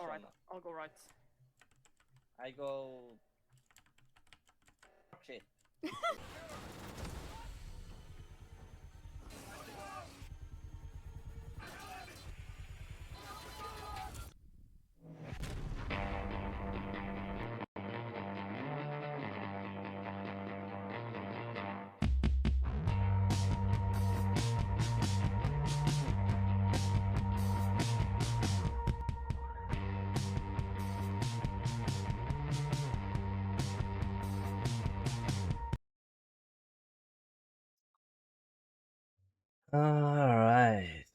Alright, Shona. I'll go right. I go. Shit. Alright.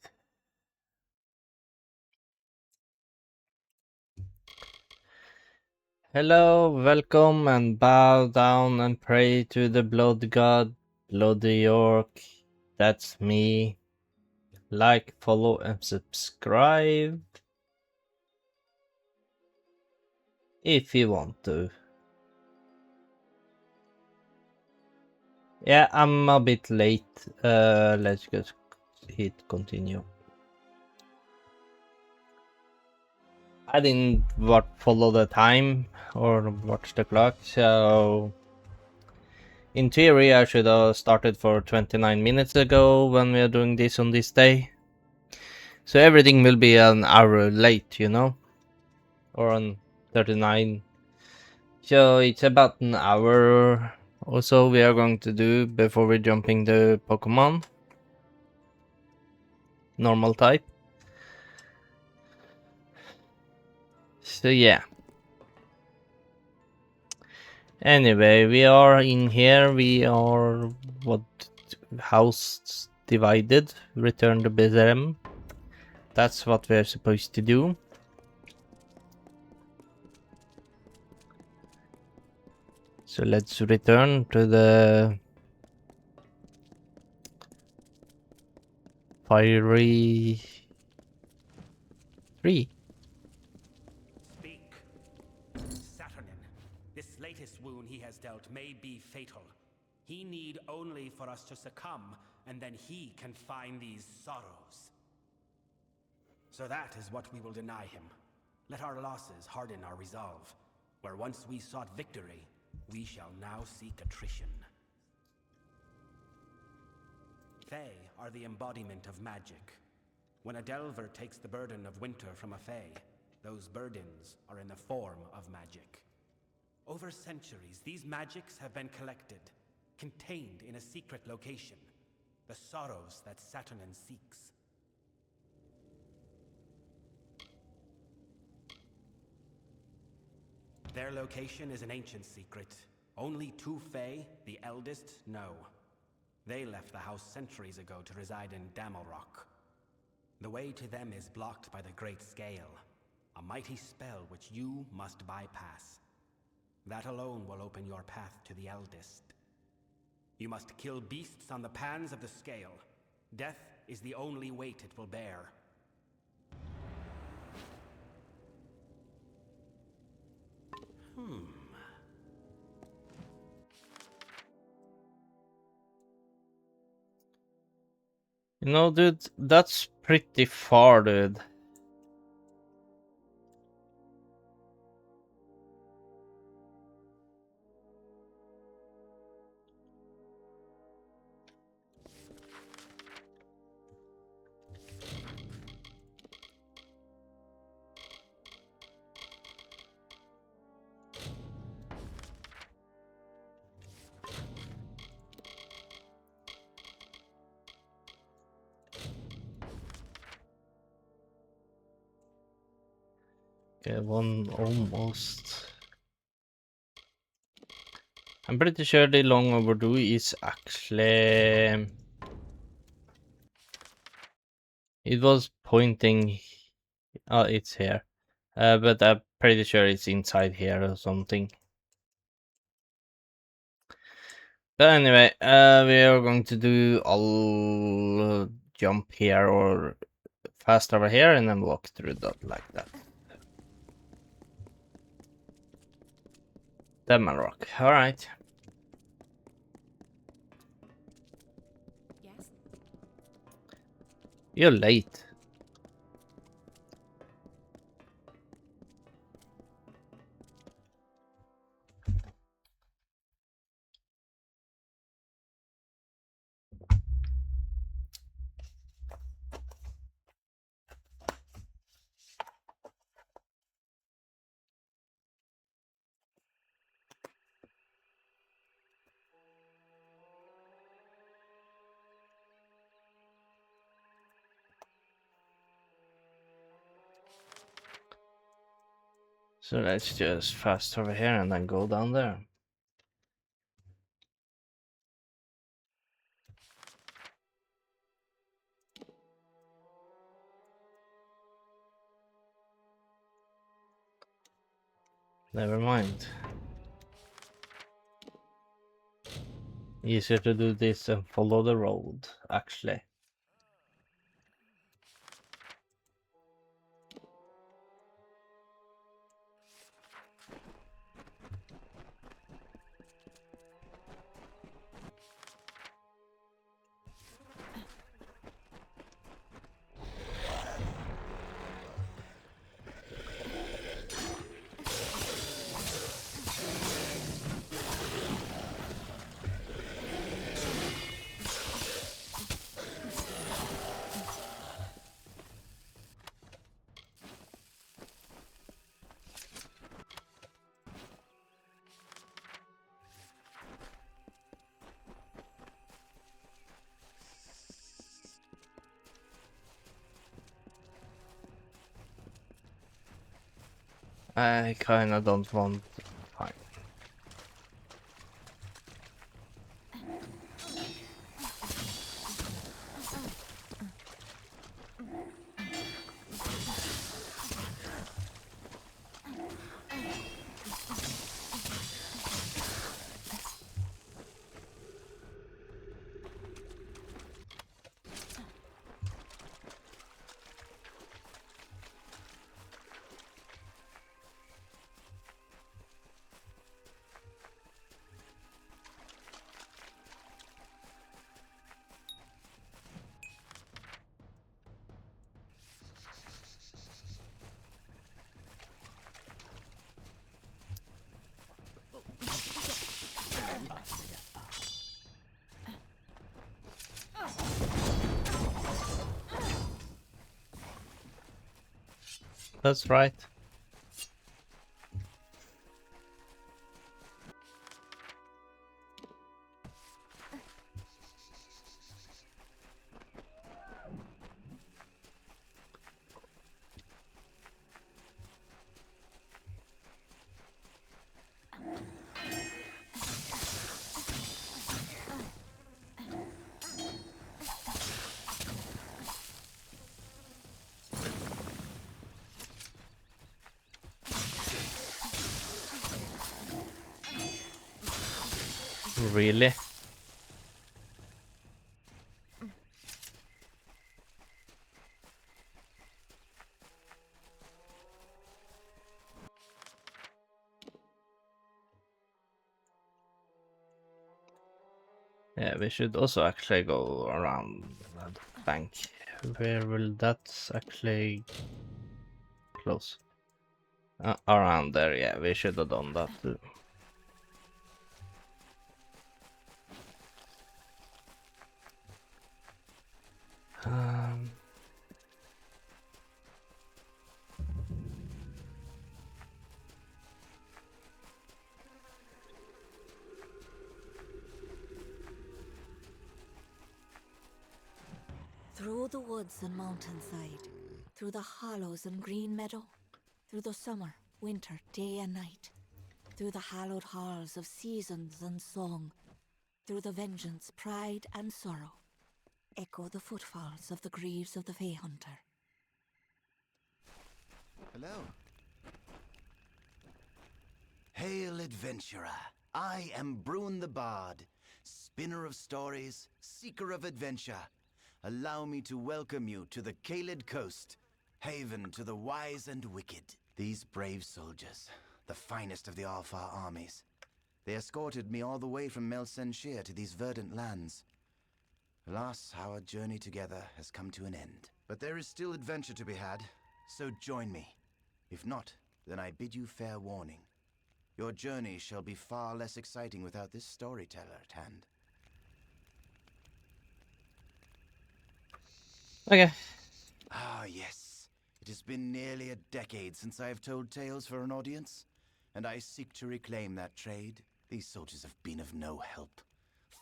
Hello, welcome, and bow down and pray to the blood god, Bloody York. That's me. Like, follow, and subscribe if you want to. Yeah, I'm a bit late. Let's just hit continue. I didn't follow the time or watch the clock, so in theory I should have started for 29 minutes ago when we are doing this on this day. So everything will be an hour late, you know? Or on 39. So it's about an hour or so we are going to do before we jump into Pokemon. Normal type. So yeah. Anyway, we are in here. We are what house divided. Return the Bezerem. That's what we're supposed to do. So let's return to the fiery tree. Speak. Saturnin, this latest wound he has dealt may be fatal. He need only for us to succumb, and then he can find these sorrows. So that is what we will deny him. Let our losses harden our resolve. Where once we sought victory, we shall now seek attrition. Fae are the embodiment of magic. When a delver takes the burden of winter from a Fae, those burdens are in the form of magic. Over centuries, these magics have been collected, contained in a secret location. The sorrows that Saturnin seeks. Their location is an ancient secret. Only two Fae, the eldest, know. They left the house centuries ago to reside in Amalur. The way to them is blocked by the Great Scale, a mighty spell which you must bypass. That alone will open your path to the eldest. You must kill beasts on the pans of the scale. Death is the only weight it will bear. You know, dude, that's pretty far, dude. Okay, one almost. I'm pretty sure the long overdue is actually... It was pointing... Oh, it's here. But I'm pretty sure it's inside here or something. But anyway, we are going to do all jump here or fast over here and then walk through that like that. Demon Rock, alright. Yes? You're late. So let's just fast over here and then go down there. Never mind. Easier to do this and follow the road, actually. I kinda don't want... Fine. That's right. Really? Yeah, we should also actually go around that bank. Where will that actually close? Around there, yeah, we should have done that too. Um, Through the woods and mountainside, through the hollows and green meadow, through the summer, winter, day and night, through the hallowed halls of seasons and song, through the vengeance, pride and sorrow, echo the footfalls of the greaves of the Fey Hunter. Hello. Hail, adventurer. I am Bruin the Bard, spinner of stories, seeker of adventure. Allow me to welcome you to the Caelid Coast, haven to the wise and wicked. These brave soldiers, the finest of the Alfar armies. They escorted me all the way from Melsenshir to these verdant lands. Alas, our journey together has come to an end. But there is still adventure to be had, so join me. If not, then I bid you fair warning. Your journey shall be far less exciting without this storyteller at hand. okay. Ah, yes. It has been nearly a decade since I have told tales for an audience, and I seek to reclaim that trade. These soldiers have been of no help.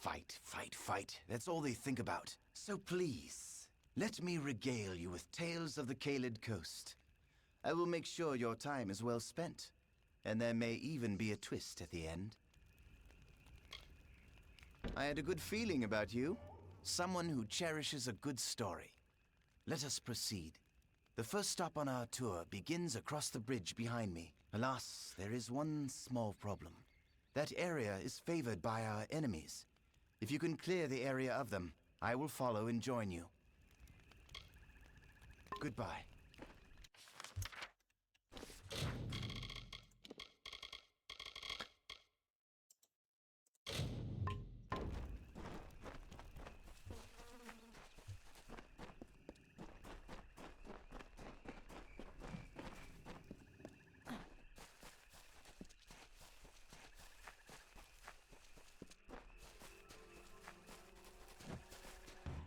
Fight, fight, fight. That's all they think about. So please, let me regale you with tales of the Caelid Coast. I will make sure your time is well spent. and there may even be a twist at the end. I had a good feeling about you. Someone who cherishes a good story. Let us proceed. The first stop on our tour begins across the bridge behind me. Alas, there is one small problem. That area is favored by our enemies. If you can clear the area of them, I will follow and join you. Goodbye.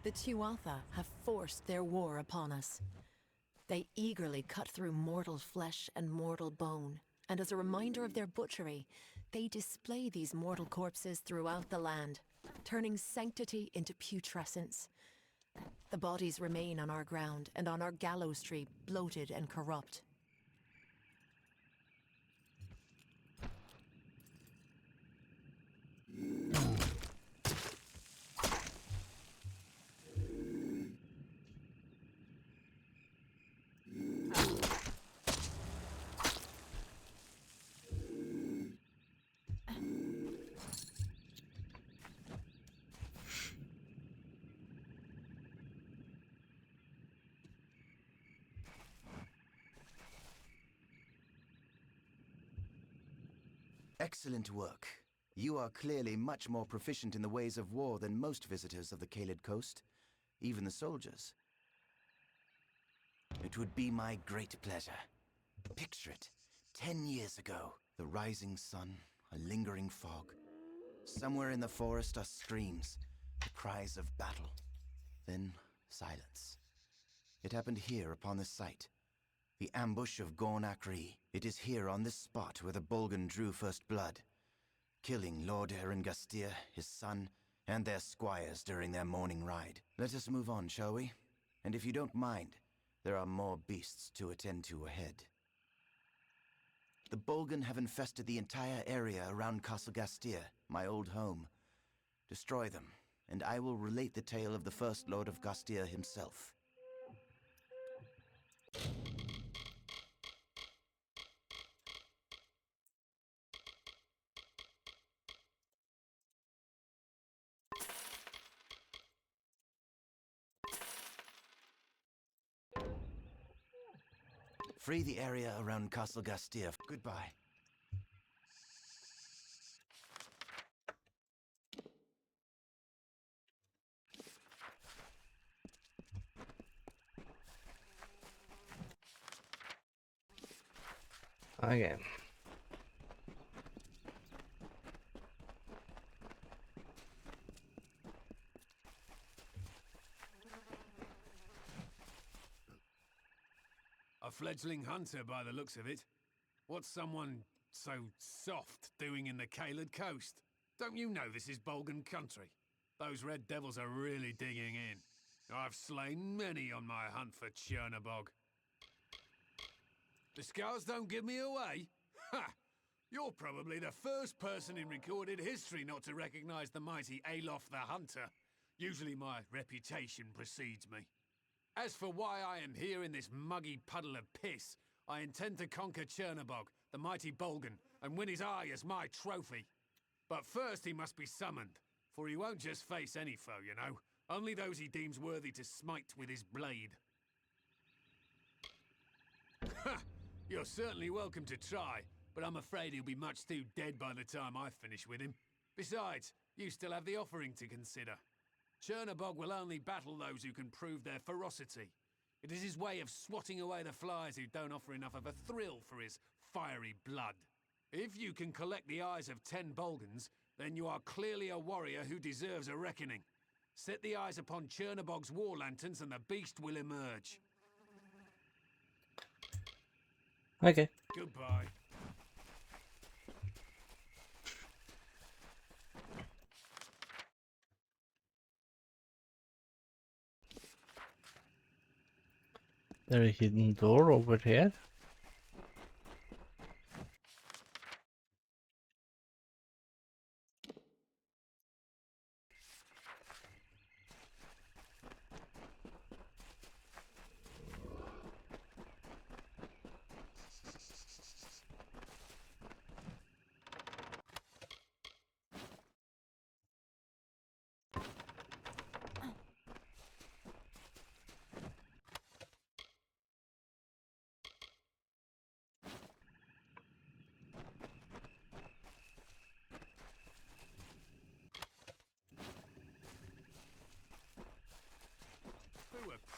The Tuatha have forced their war upon us. They eagerly cut through mortal flesh and mortal bone, and as a reminder of their butchery, they display these mortal corpses throughout the land, turning sanctity into putrescence. The bodies remain on our ground and on our gallows tree, bloated and corrupt. Excellent work. You are clearly much more proficient in the ways of war than most visitors of the Kaled Coast, even the soldiers. It would be my great pleasure. Picture it. 10 years ago, the rising sun, a lingering fog. Somewhere in the forest are screams, the cries of battle. Then silence. It happened here upon this site. The ambush of Gorn Akri. It is here on this spot where the Bolgan drew first blood, killing Lord Erengastir, his son, and their squires during their morning ride. Let us move on, shall we? And if you don't mind, there are more beasts to attend to ahead. The Bolgan have infested the entire area around Castle Gastir, my old home. Destroy them, and I will relate the tale of the first Lord of Gastir himself. Free the area around Castle Gastir. Goodbye. Okay. A fledgling hunter by the looks of it. What's someone so soft doing in the Kaled Coast? Don't you know this is Bolgan country? Those red devils are really digging in. I've slain many on my hunt for Chernobog. The scars don't give me away? Ha! You're probably the first person in recorded history not to recognize the mighty Alof the Hunter. Usually my reputation precedes me. As for why I am here in this muggy puddle of piss, I intend to conquer Chernobog, the mighty Bolgan, and win his eye as my trophy. But first he must be summoned, for he won't just face any foe, you know. Only those he deems worthy to smite with his blade. Ha! You're certainly welcome to try, but I'm afraid he'll be much too dead by the time I finish with him. Besides, you still have the offering to consider. Chernobog will only battle those who can prove their ferocity. It is his way of swatting away the flies who don't offer enough of a thrill for his fiery blood. If you can collect the eyes of 10 Bolgans, then you are clearly a warrior who deserves a reckoning. Set the eyes upon Chernobog's war lanterns and the beast will emerge. Okay. Goodbye. There's a hidden door over here.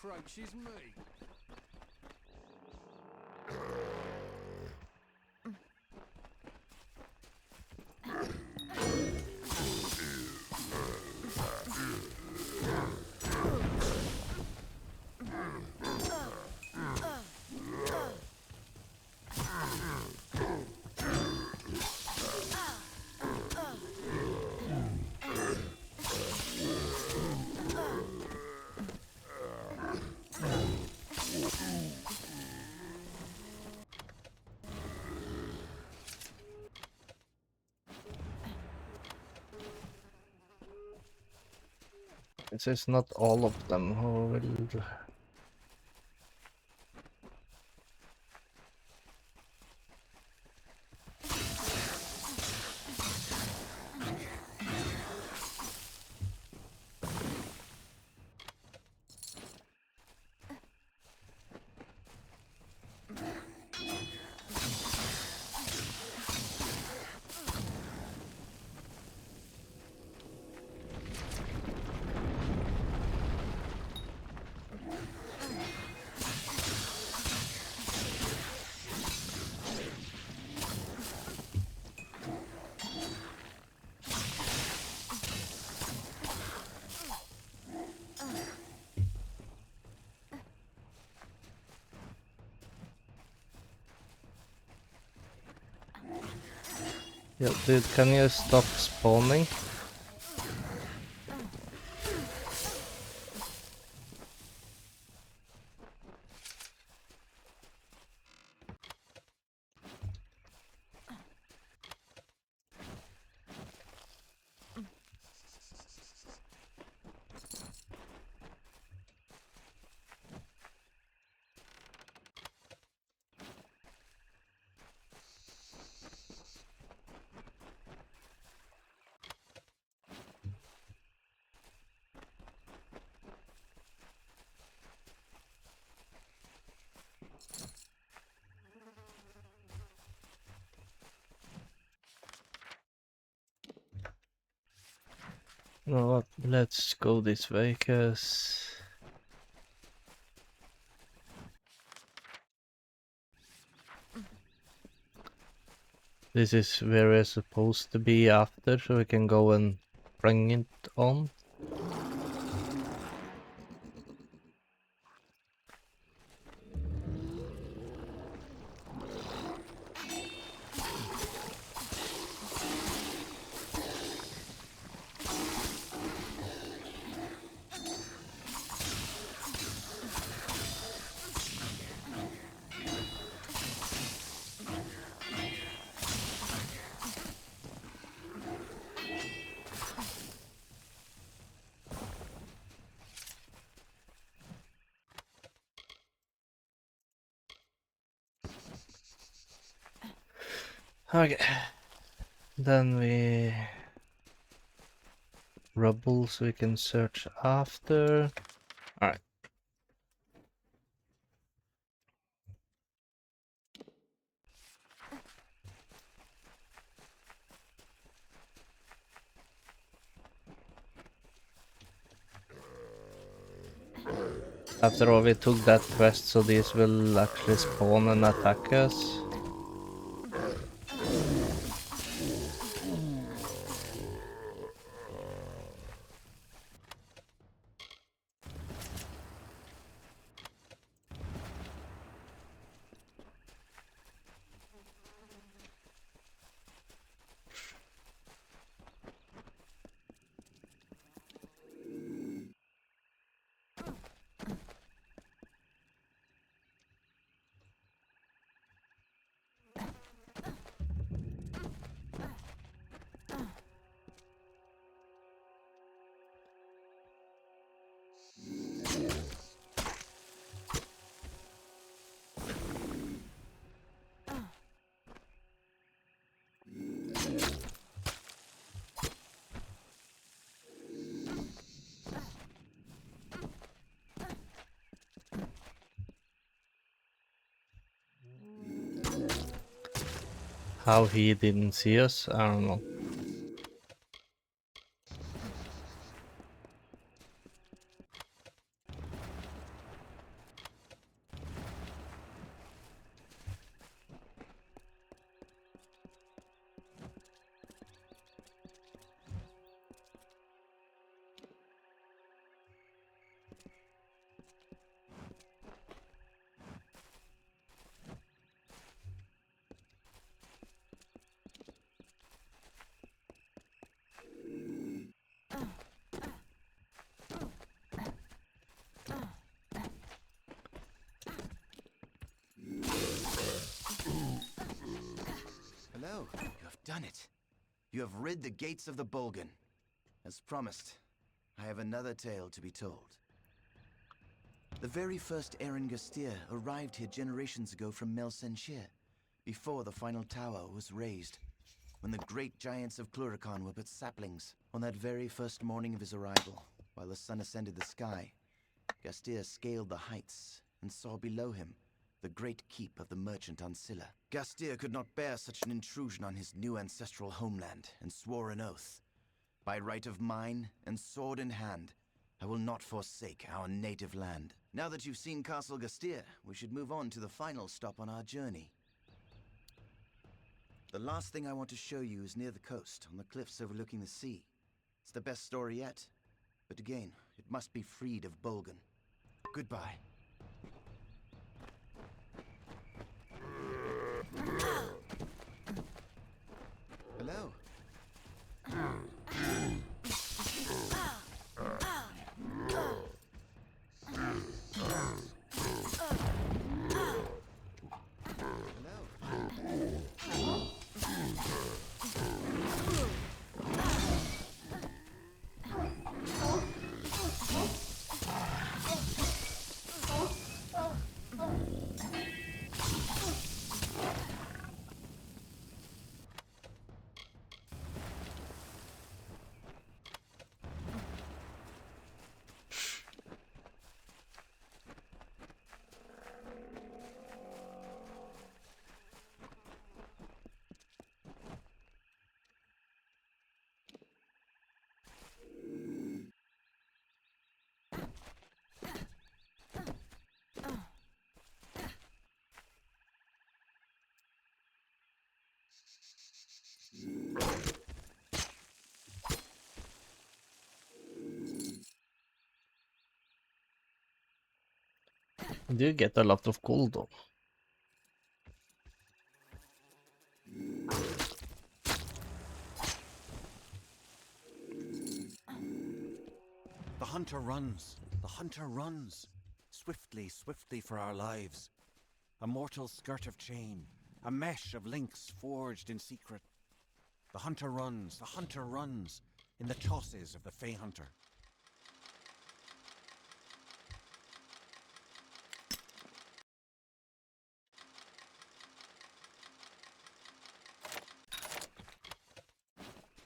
approaches me. This is not all of them who will. Yeah, dude, can you stop spawning? You know what? Let's go this way, cause this is where we're supposed to be after, so we can go and bring it on. Okay. Then we rubble so we can search after. Alright. After all, we took that quest, so these will actually spawn and attack us. How he didn't see us, I don't know. done it. You have rid the gates of the Bolgan. As promised, I have another tale to be told. The very first Eren Gastir arrived here generations ago from Mel Senshir, before the final tower was raised, when the great giants of Cluracan were but saplings. On that very first morning of his arrival, while the sun ascended the sky, Gastir scaled the heights and saw below him the great keep of the merchant Ancilla. Gastir could not bear such an intrusion on his new ancestral homeland, and swore an oath. By right of mine, and sword in hand, I will not forsake our native land. Now that you've seen Castle Gastir, we should move on to the final stop on our journey. The last thing I want to show you is near the coast, on the cliffs overlooking the sea. It's the best story yet, but again, it must be freed of Bolgan. Goodbye. Hello. You do get a lot of gold though. The hunter runs. The hunter runs. Swiftly, swiftly for our lives. A mortal skirt of chain. A mesh of links forged in secret. The hunter runs. The hunter runs. In the tosses of the Fey Hunter.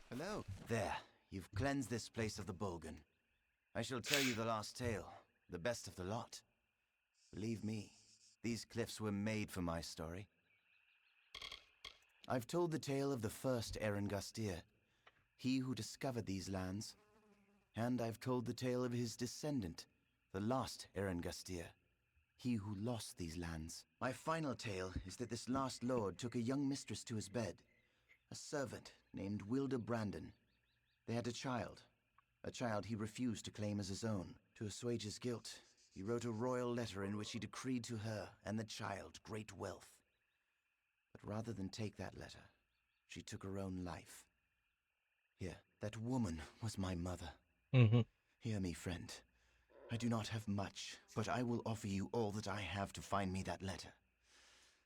Hello. There. You've cleansed this place of the Bolgan. I shall tell you the last tale, the best of the lot. Believe me, these cliffs were made for my story. I've told the tale of the first Eren Gastir, he who discovered these lands. And I've told the tale of his descendant, the last Eren Gastir, he who lost these lands. My final tale is that this last lord took a young mistress to his bed, a servant named Wilda Brandon. They had a child he refused to claim as his own. To assuage his guilt, he wrote a royal letter in which he decreed to her and the child great wealth. But rather than take that letter, she took her own life. Here, that woman was my mother. Hear me, friend. I do not have much, but I will offer you all that I have to find me that letter.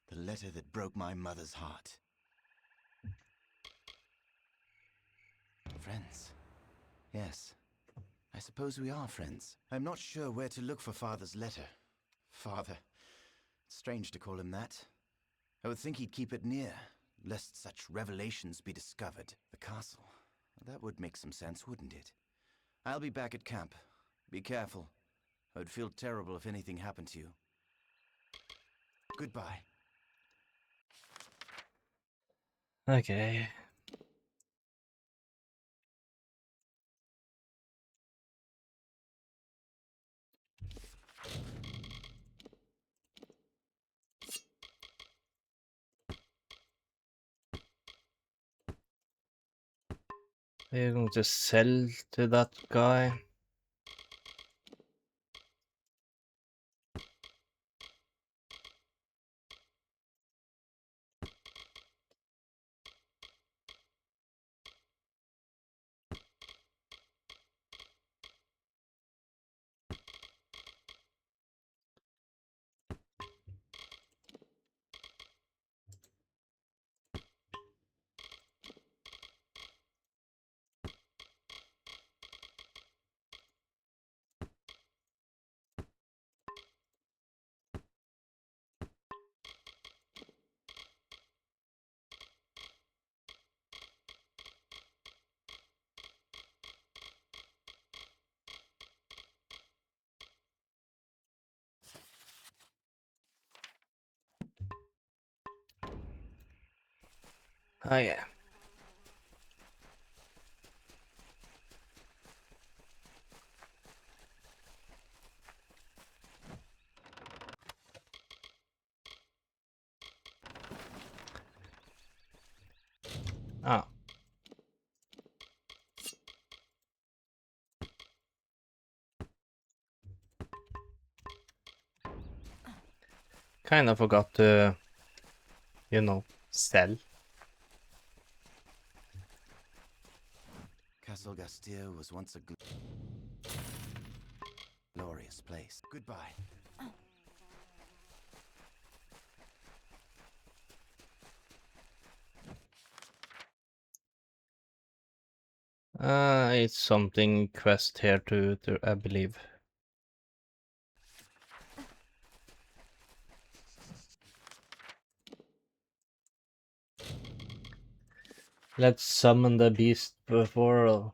The letter that broke my mother's heart. Friends. Yes. I suppose we are friends. I'm not sure where to look for Father's letter. Father. It's strange to call him that. I would think he'd keep it near, lest such revelations be discovered. The castle. That would make some sense, wouldn't it? I'll be back at camp. Be careful. I would feel terrible if anything happened to you. Goodbye. Okay. We're going to sell to that guy. Oh yeah. Ah. Kind of forgot to, you know, sell. Castle Gastia was once a glorious place. Goodbye. It's something quest here to I believe. Let's summon the beast before.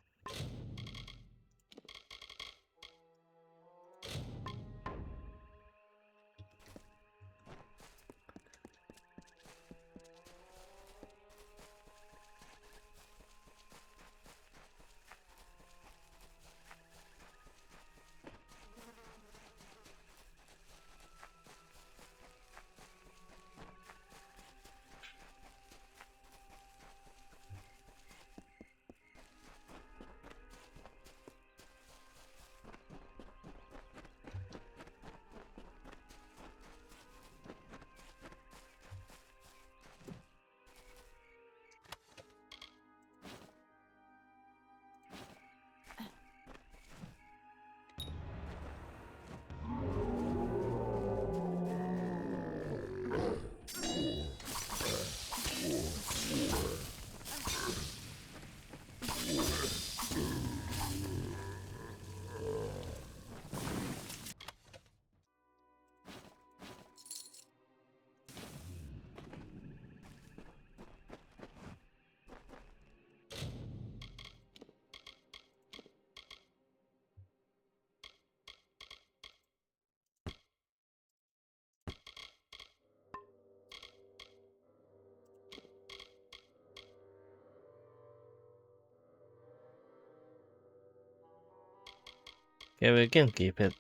Okay, we can keep it.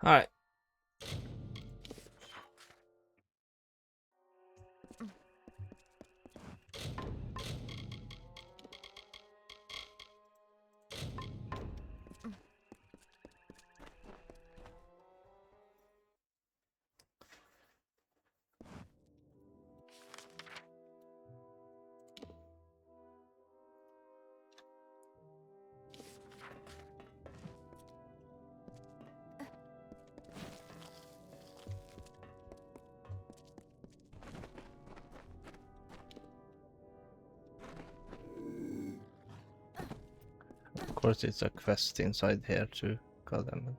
All right. Of course, it's a quest inside here to call them.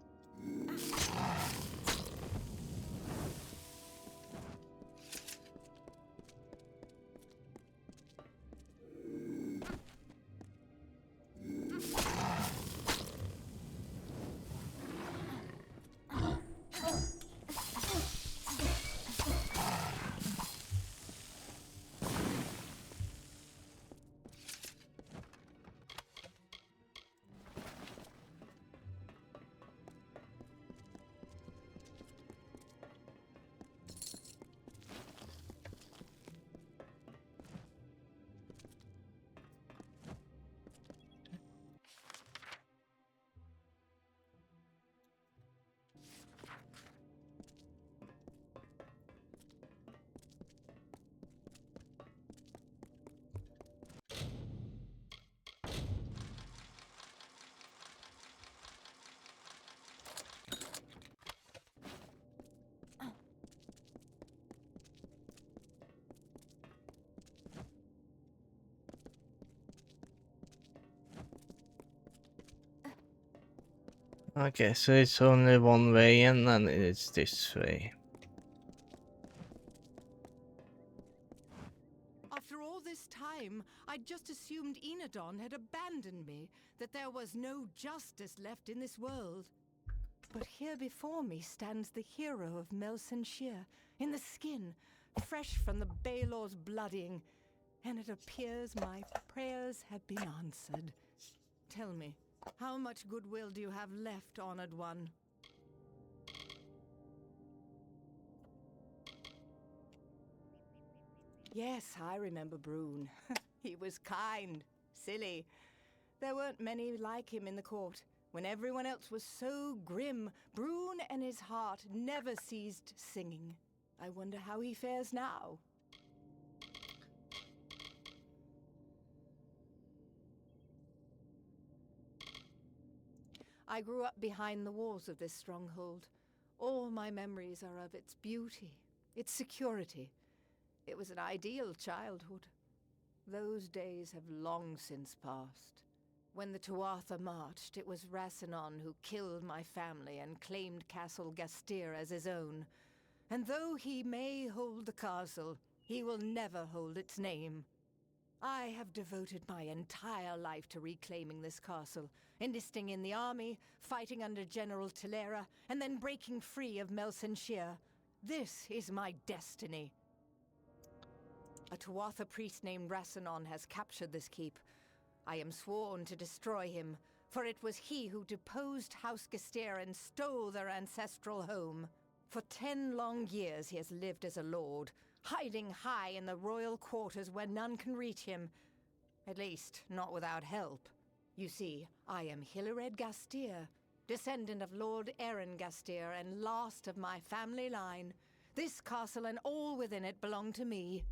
Okay, so it's only one way in and it's this way. After all this time, I'd just assumed Enodon had abandoned me, that there was no justice left in this world. But here before me stands the hero of Melsenshire, in the skin, fresh from the Baelor's bloodying, and it appears my prayers have been answered. Tell me, how much goodwill do you have left, honored one? Yes, I remember Brune. He was kind, silly. There weren't many like him in the court. When everyone else was so grim, Brune and his heart never ceased singing. I wonder how he fares now. I grew up behind the walls of this stronghold. All my memories are of its beauty, its security. It was an ideal childhood. Those days have long since passed. When the Tuatha marched, it was Rassanon who killed my family and claimed Castle Gastir as his own. And though he may hold the castle, he will never hold its name. I have devoted my entire life to reclaiming this castle, enlisting in the army, fighting under General Telera, and then breaking free of Melsenshire. This is my destiny. A Tuatha priest named Rassanon has captured this keep. I am sworn to destroy him, for it was he who deposed House Gastir and stole their ancestral home. For 10 long years he has lived as a lord, hiding high in the royal quarters where none can reach him. At least, not without help. You see, I am Hilared Gastir, descendant of Lord Aaron Gastir and last of my family line. This castle and all within it belong to me.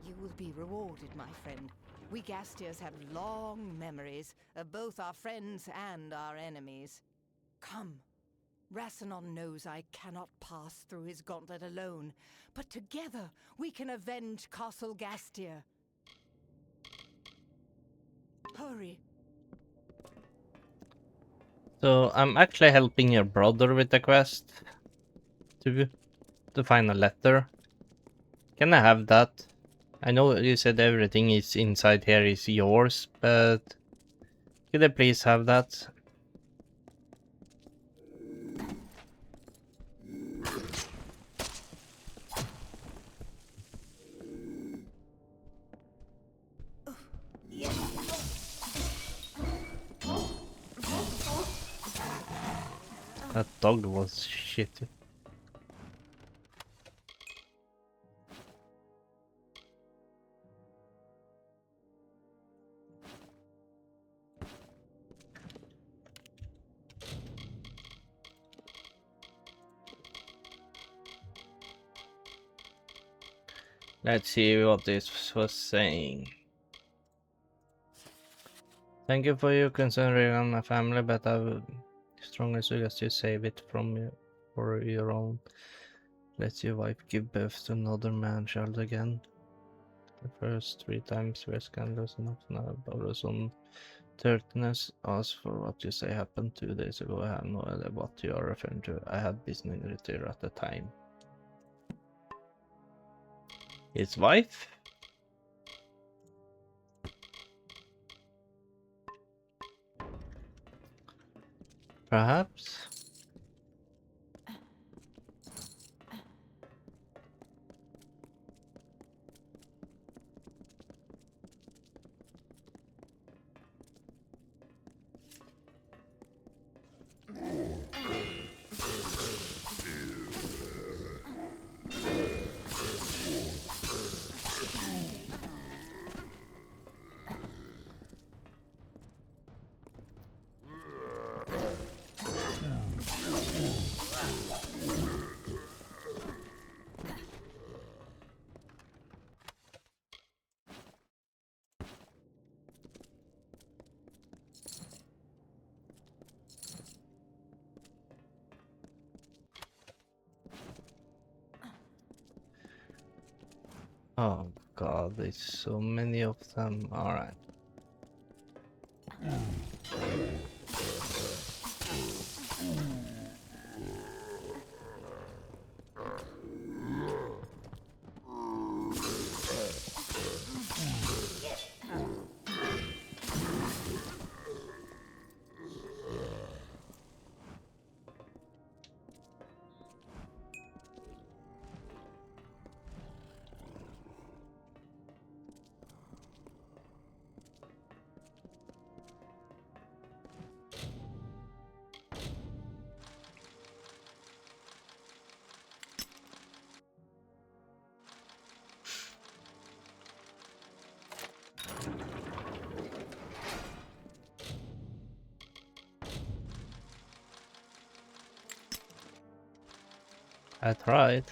You will be rewarded, my friend. We Gastiers have long memories of both our friends and our enemies. Come. Rassanon knows I cannot pass through his gauntlet alone, but together we can avenge Castle Gastir. Hurry. So I'm actually helping your brother with the quest to find a letter. Can I have that? I know you said everything is inside here is yours, but could I please have that? That dog was shitty. Let's see what this was saying. Thank you for your concern regarding my family, but I would strongly suggest you save it from you for your own. Let your wife give birth to another man-child again. The first 3 times were scandalous enough. Now borrows on thirtness. Ask for what you say happened 2 days ago. I have no idea what you are referring to. I had business retire at the time. His wife? Perhaps? Oh god, there's so many of them. Alright. I tried.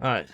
Alright.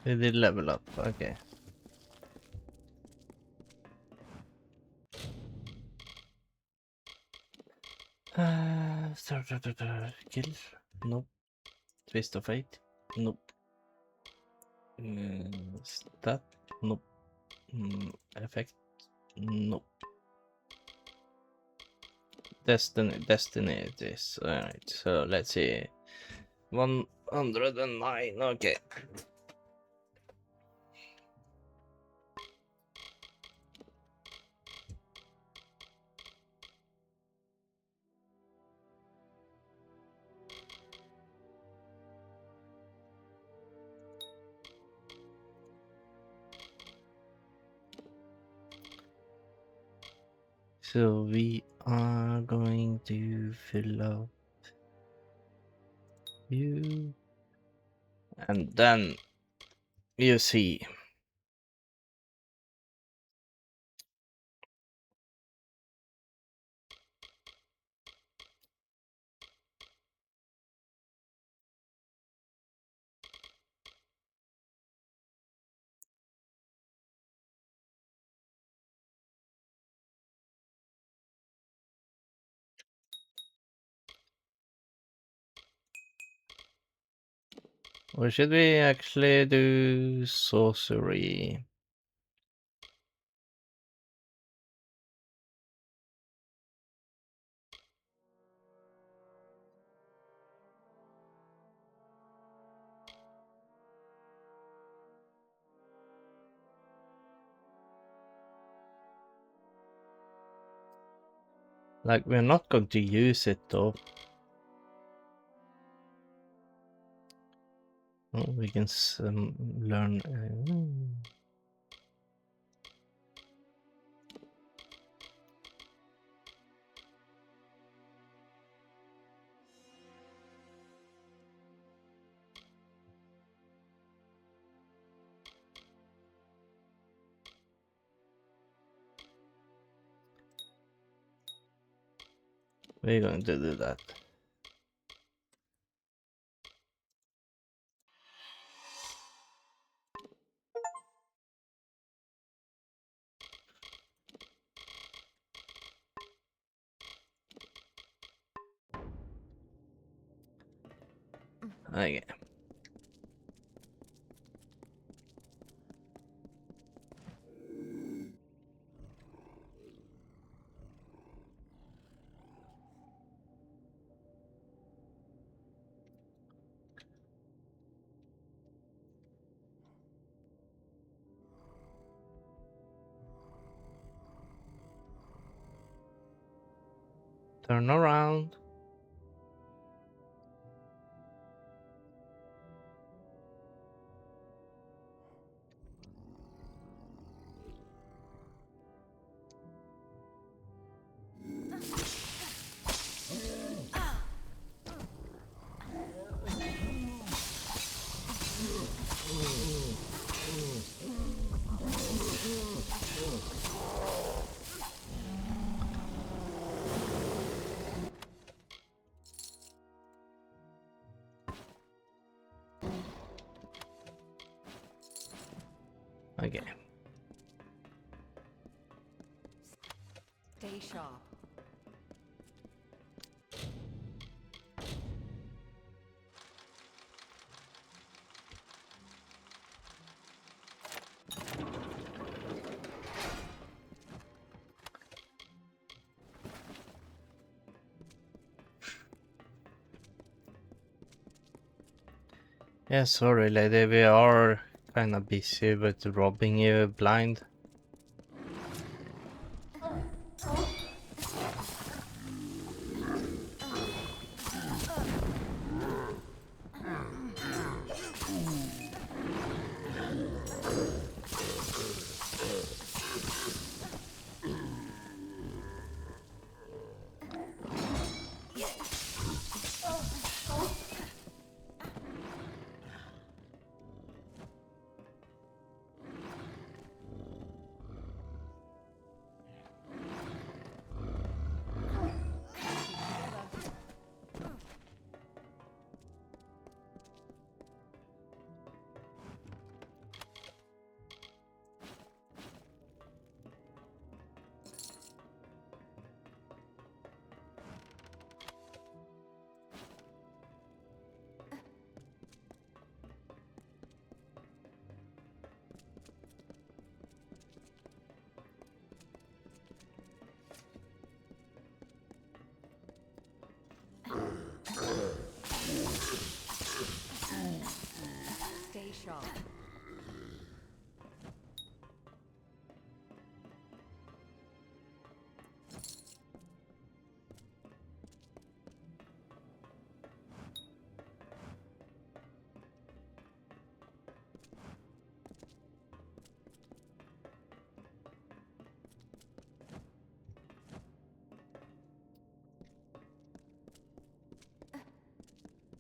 We did level up, okay. Kill? Nope. Twist of fate? Nope. Stat? Nope. Effect? Nope. Destiny it is. Alright, so let's see. 109, okay. So we are going to fill up you, and then you see. Or should we actually do sorcery? Like, we're not going to use it though. Oh, we can learn. We're going to do that. Okay. Turn around. Okay. Stay sharp. Yeah, sorry, lady. We are kind of busy with robbing you blind. Stay sharp.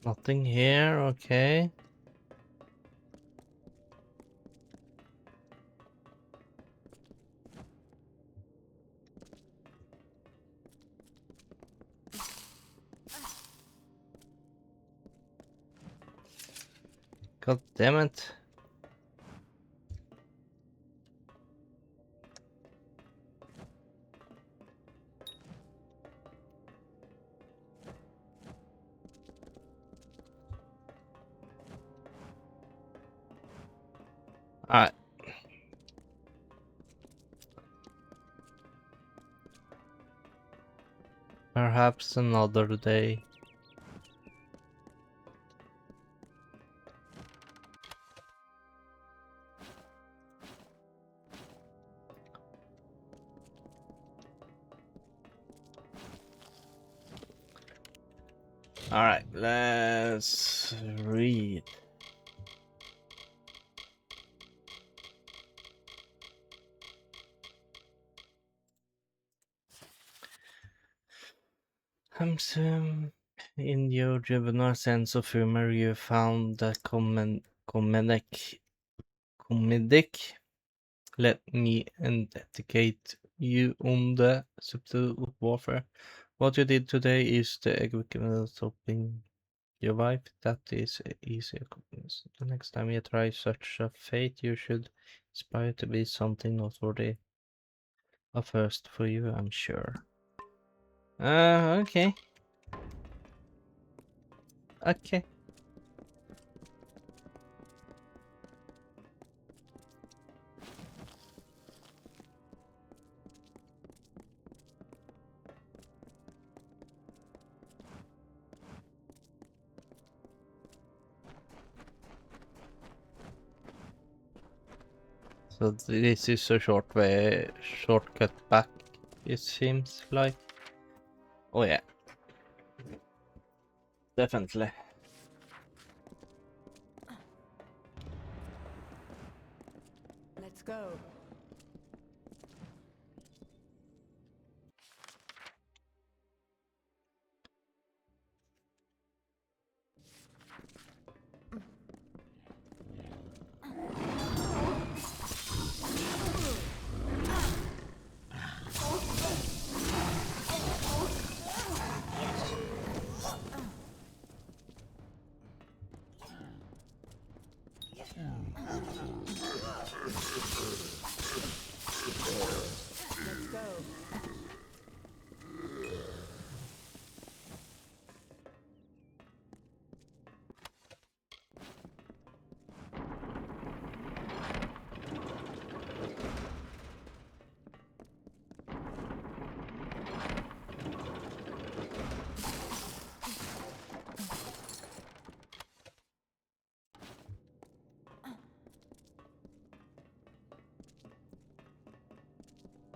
Nothing here, okay. God damn it. Alright. Perhaps another day. Alright, let's read. In your juvenile sense of humor, you found the comedic. Let me educate you on the subtle warfare. What you did today is the equivalent of stopping your wife. That is easy. The next time you try such a fate, you should aspire to be something noteworthy. A first for you, I'm sure. Okay. Okay. So this is a shortcut back, it seems like. Oh yeah. Definitely. Let's go.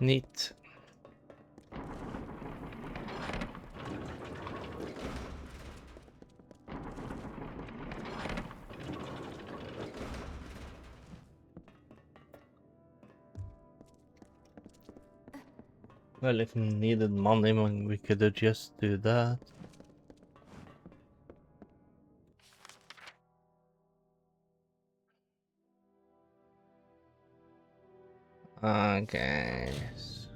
Neat. Well, if we needed money, we could have just do that. I guess.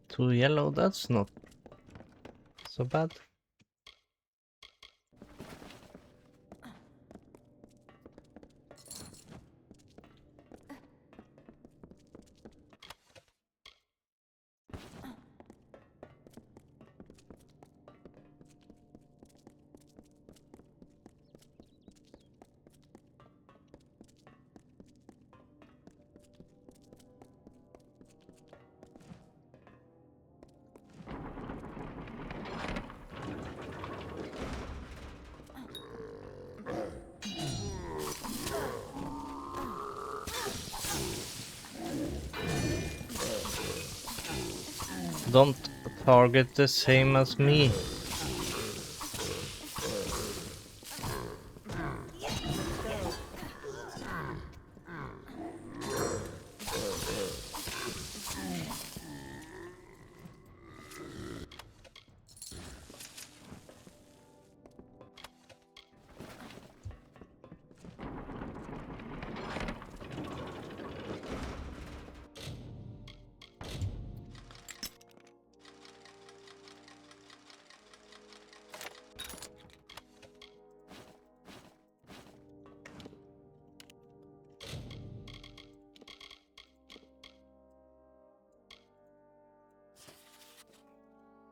Two yellow, that's not so bad. Don't target the same as me.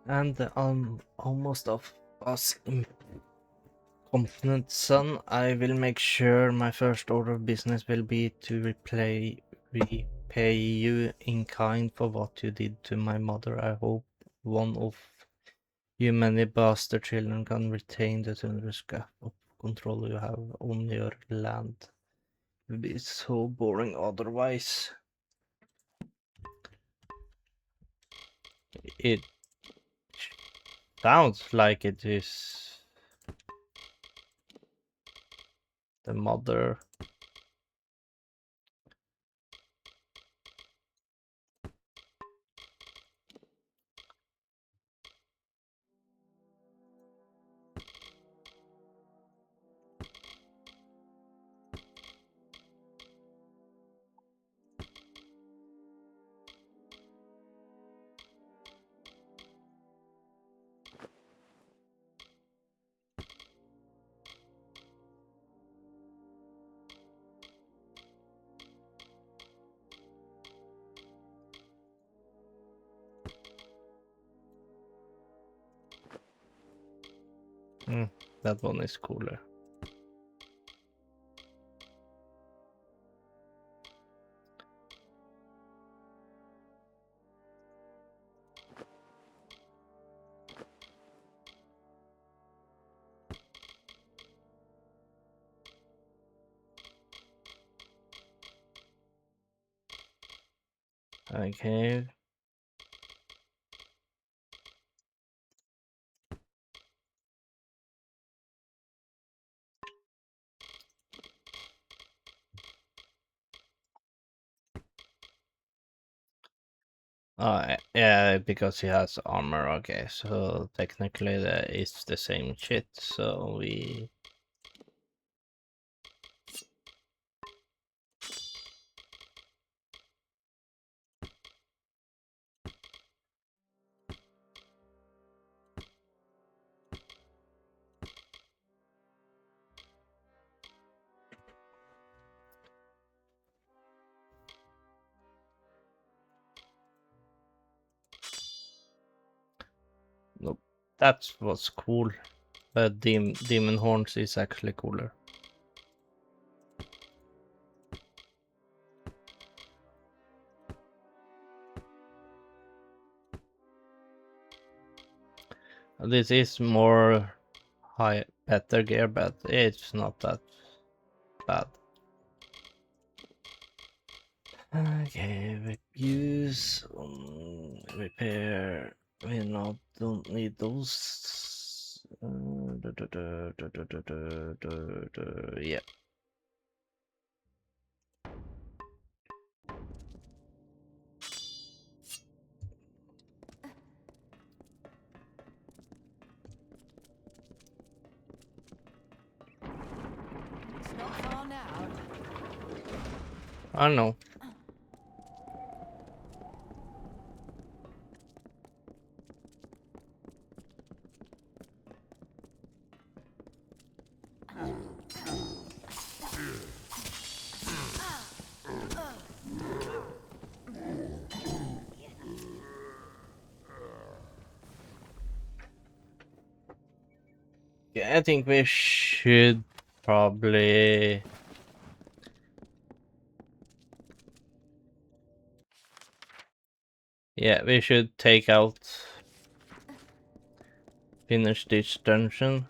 And the almost of us incompetent son, I will make sure my first order of business will be to repay you in kind for what you did to my mother. I hope one of you many bastard children can retain the scrap of control you have on your land. It would be so boring otherwise. It sounds like it is the mother. That one is cooler. Okay. Yeah, because he has armor. Okay, so technically it's the same shit. So we. That was cool. But demon horns is actually cooler. This is more better gear, but it's not that bad. Okay, use repair. We don't need those. Yeah. It's not far now. I know. Yeah, I think we should probably. Yeah, we should take out. Finish this dungeon.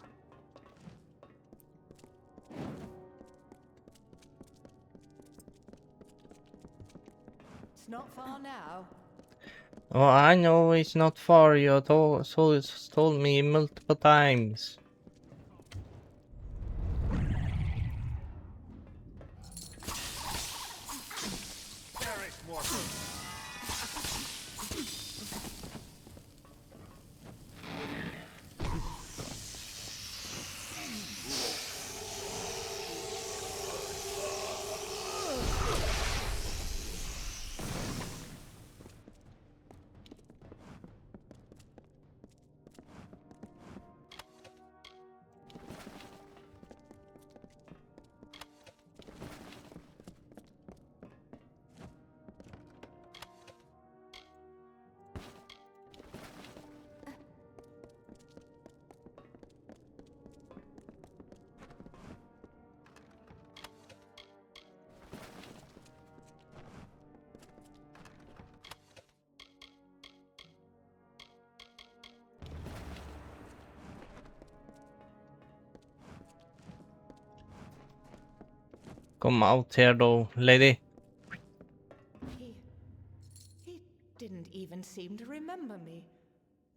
It's not far now. Oh, I know it's not far. You told me multiple times. Come out here though, lady. He didn't even seem to remember me.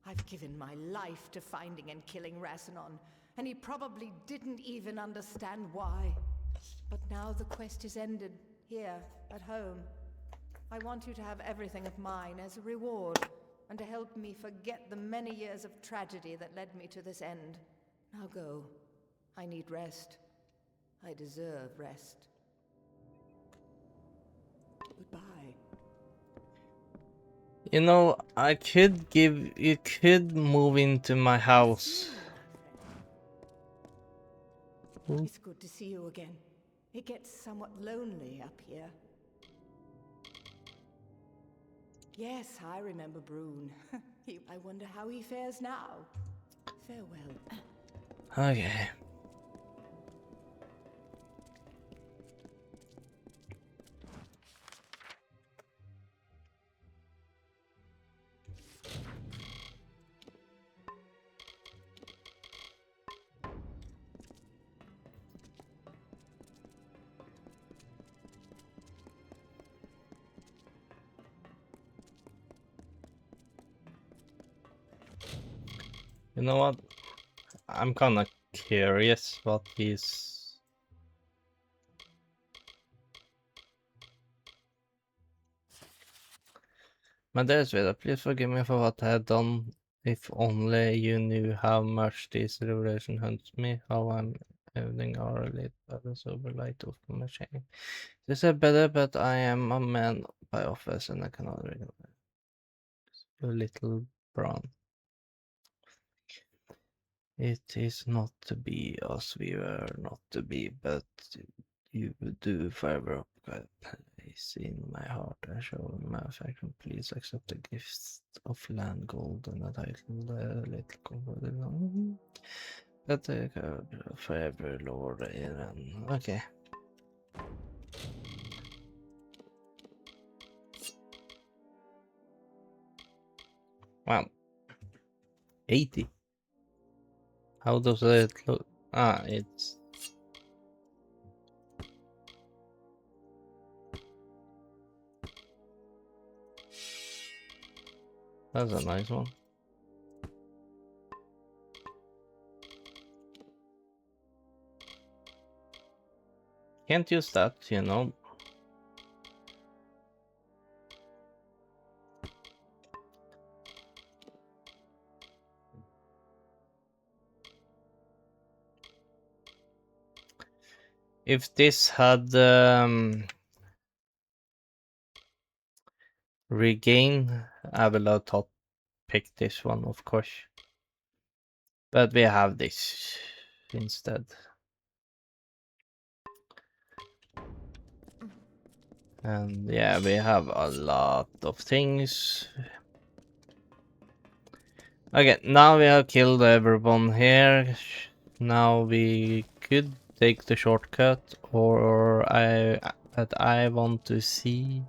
I've given my life to finding and killing Rasanon, and he probably didn't even understand why. But now the quest is ended, here, at home. I want you to have everything of mine as a reward, and to help me forget the many years of tragedy that led me to this end. Now go. I need rest. I deserve rest. Goodbye. You know, you could move into my house. It's good to see you again. It gets somewhat lonely up here. Yes, I remember Brune. I wonder how he fares now. Farewell. Okay. You know what? I'm kinda curious what he's... My dear Sveda, please forgive me for what I had done. If only you knew how much this revelation haunts me, how I'm evening or late by the sober light of my shame. This is better, but I am a man by office and I cannot recognize you, little brown. It is not to be as we were not to be, but you do forever. place in my heart and show my affection. Please accept the gifts of land, gold, and a title, little comfort. But the God forever, Lord, Amen. Okay. Wow. 80. How does it look? Ah, it's... That's a nice one. Can't use that, you know. If this had regain, I will have thought pick this one, of course. But we have this instead. And yeah, we have a lot of things. Okay, now we have killed everyone here. Now we could take the shortcut, or I want to see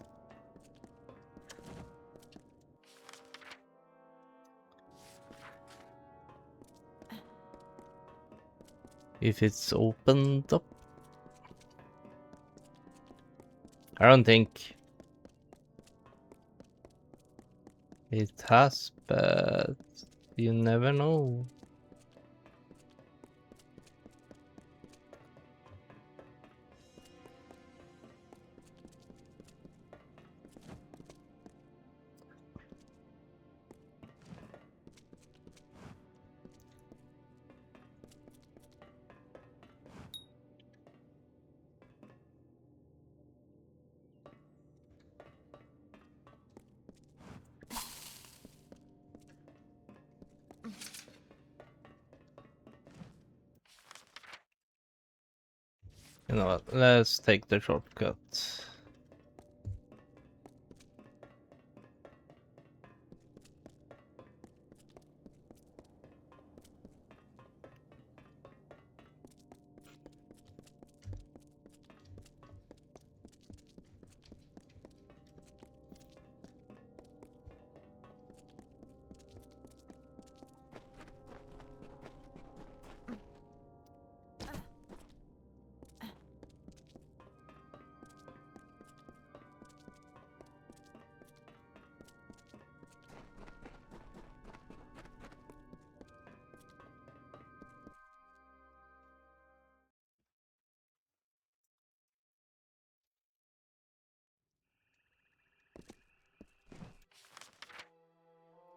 if it's opened up. I don't think it has, but you never know. You know what? Let's take the shortcut.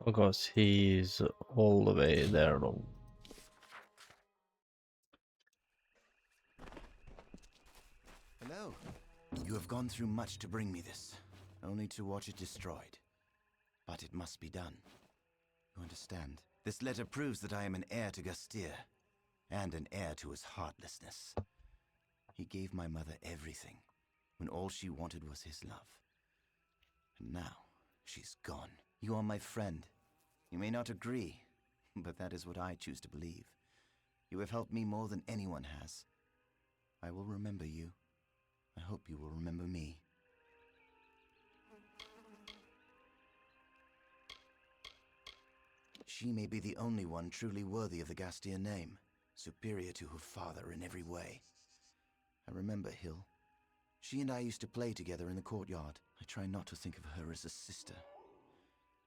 Because he's all the way there though. Hello. You have gone through much to bring me this, only to watch it destroyed. But it must be done. You understand? This letter proves that I am an heir to Gastir, and an heir to his heartlessness. He gave my mother everything, when all she wanted was his love. And now, she's gone. You are my friend. You may not agree, but that is what I choose to believe. You have helped me more than anyone has. I will remember you. I hope you will remember me. She may be the only one truly worthy of the Gastir name, superior to her father in every way. I remember Hill. She and I used to play together in the courtyard. I try not to think of her as a sister.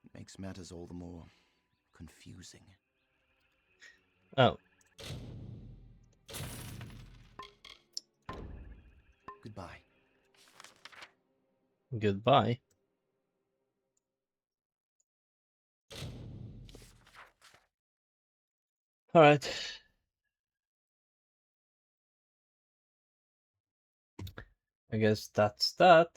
It makes matters all the more confusing. Oh. Goodbye. Goodbye. Alright. I guess that's that.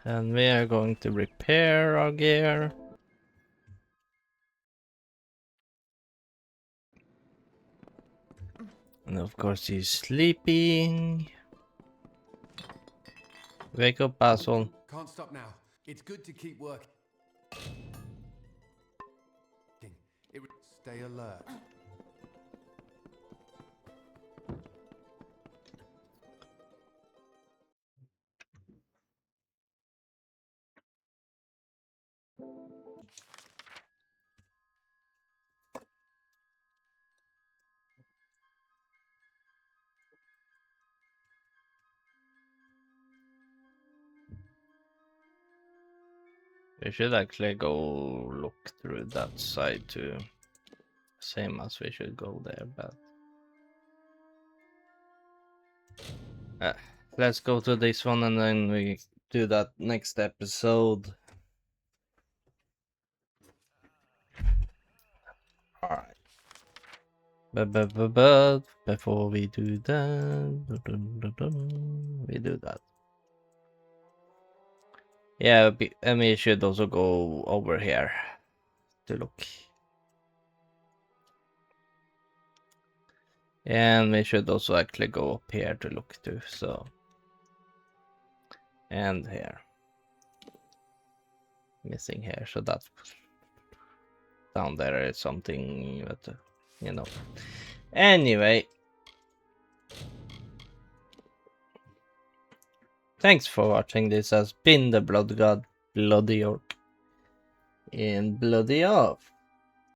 And we are going to repair our gear. And of course he's sleeping. Wake up, asshole. Can't stop now. It's good to keep working. Stay alert. We should actually go look through that side too. Same as we should go there, but let's go to this one and then we do that next episode. Alright. But before we do that, we do that. Yeah, and we should also go over here to look. And we should also actually go up here to look too, so. And here. Missing here, so that down there is something that, you know. Anyway. Thanks for watching. This has been the Blood God, Bloody Orc, and Bloody Off.